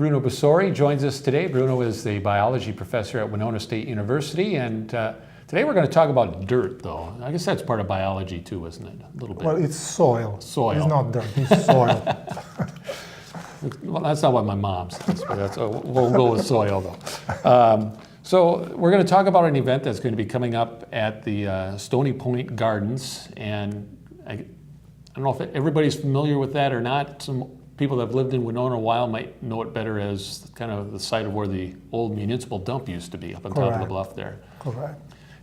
Bruno Bessori joins us today. Bruno is the biology professor at Winona State University, and today we're going to talk about dirt, though. I guess that's part of biology too, isn't it? A little bit. Well, it's soil. Soil. It's not dirt, it's soil. Well, that's not what my mom says, but we'll go with soil, though. So we're going to talk about an event that's going to be coming up at the Stony Point Gardens, and I don't know if everybody's familiar with that or not. Some people that have lived in Winona a while might know it better as kind of the site of where the old municipal dump used to be, up on top of the bluff there. Correct.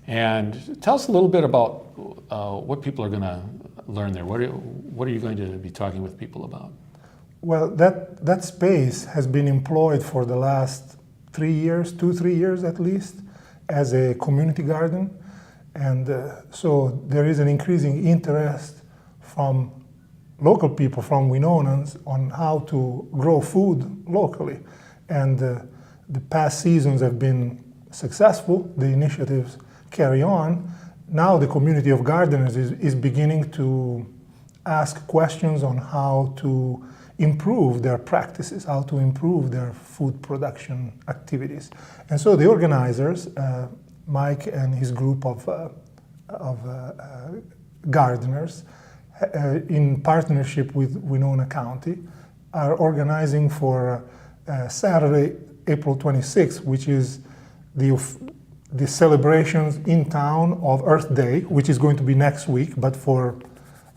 And tell us a little bit about what people are going to learn there. What are you going to be talking with people about? Well, that space has been employed for the last 3 years, 2-3 years at least, as a community garden. And so there is an increasing interest from local people, from Winonans, on how to grow food locally. And the past seasons have been successful. The initiatives carry on. Now the community of gardeners is beginning to ask questions on how to improve their practices, how to improve their food production activities. And so the organizers, Mike and his group of gardeners, in partnership with Winona County, are organizing for Saturday, April 26th, which is the celebrations in town of Earth Day, which is going to be next week, but for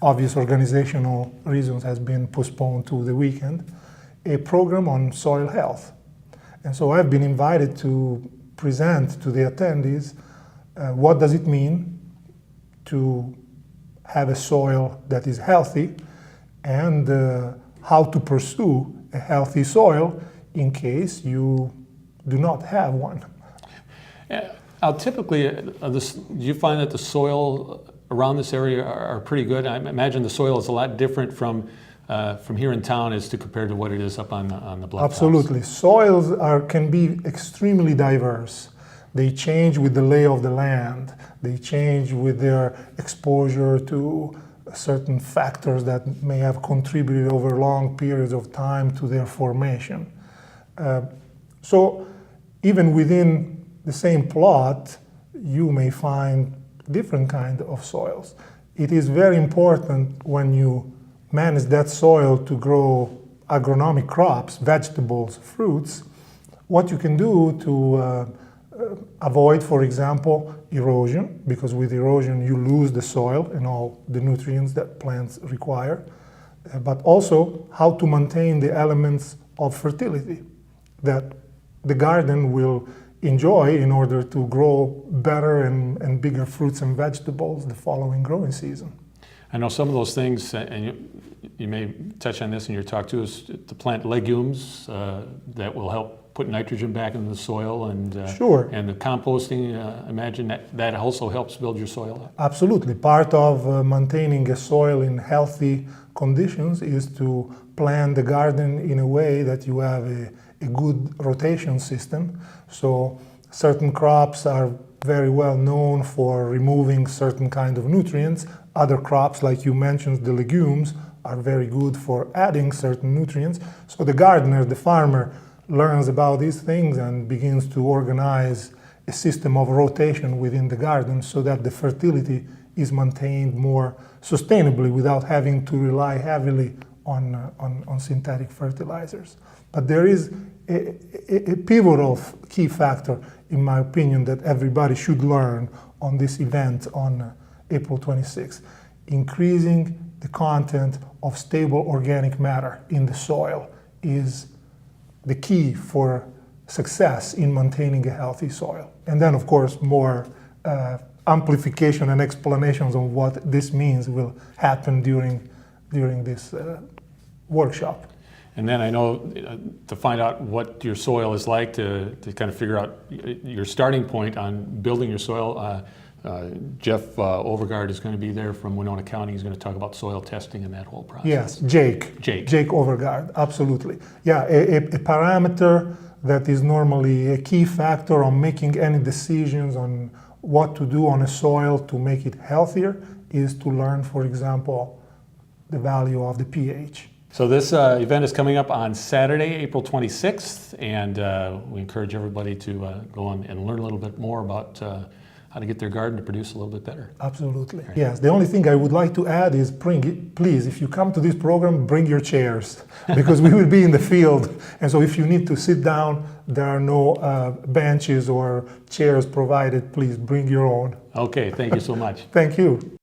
obvious organizational reasons has been postponed to the weekend, a program on soil health. And so I've been invited to present to the attendees what does it mean to have a soil that is healthy, and how to pursue a healthy soil in case you do not have one. Typically, do you find that the soil around this area are pretty good? I imagine the soil is a lot different from here in town as to compared to what it is up on the bluff. Absolutely. Soils can be extremely diverse. They change with the lay of the land. They change with their exposure to certain factors that may have contributed over long periods of time to their formation. So even within the same plot, you may find different kind of soils. It is very important when you manage that soil to grow agronomic crops, vegetables, fruits, what you can do to avoid, for example, erosion, because with erosion you lose the soil and all the nutrients that plants require, but also how to maintain the elements of fertility that the garden will enjoy in order to grow better and bigger fruits and vegetables the following growing season. I know some of those things, and you may touch on this in your talk too, is to plant legumes that will help put nitrogen back into the soil, and sure. And the composting, I imagine that also helps build your soil up. Absolutely. Part of maintaining a soil in healthy conditions is to plan the garden in a way that you have a good rotation system. So certain crops are very well known for removing certain kind of nutrients. Other crops, like you mentioned, the legumes, are very good for adding certain nutrients. So the gardener, the farmer, learns about these things and begins to organize a system of rotation within the garden so that the fertility is maintained more sustainably without having to rely heavily on synthetic fertilizers. But there is a pivotal key factor, in my opinion, that everybody should learn on this event on April 26th. Increasing the content of stable organic matter in the soil is the key for success in maintaining a healthy soil. And then, of course, more amplification and explanations on what this means will happen during this workshop. And then I know to find out what your soil is like, to kind of figure out your starting point on building your soil, Jeff Overgaard is going to be there from Winona County. He's going to talk about soil testing and that whole process. Yes, Jake Overgaard, absolutely. Yeah, a parameter that is normally a key factor on making any decisions on what to do on a soil to make it healthier is to learn, for example, the value of the pH. So this event is coming up on Saturday, April 26th, and we encourage everybody to go on and learn a little bit more about how to get their garden to produce a little bit better. Absolutely. Yes. The only thing I would like to add is please, if you come to this program, bring your chairs because we will be in the field. And so if you need to sit down, there are no benches or chairs provided. Please bring your own. Okay, thank you so much. Thank you.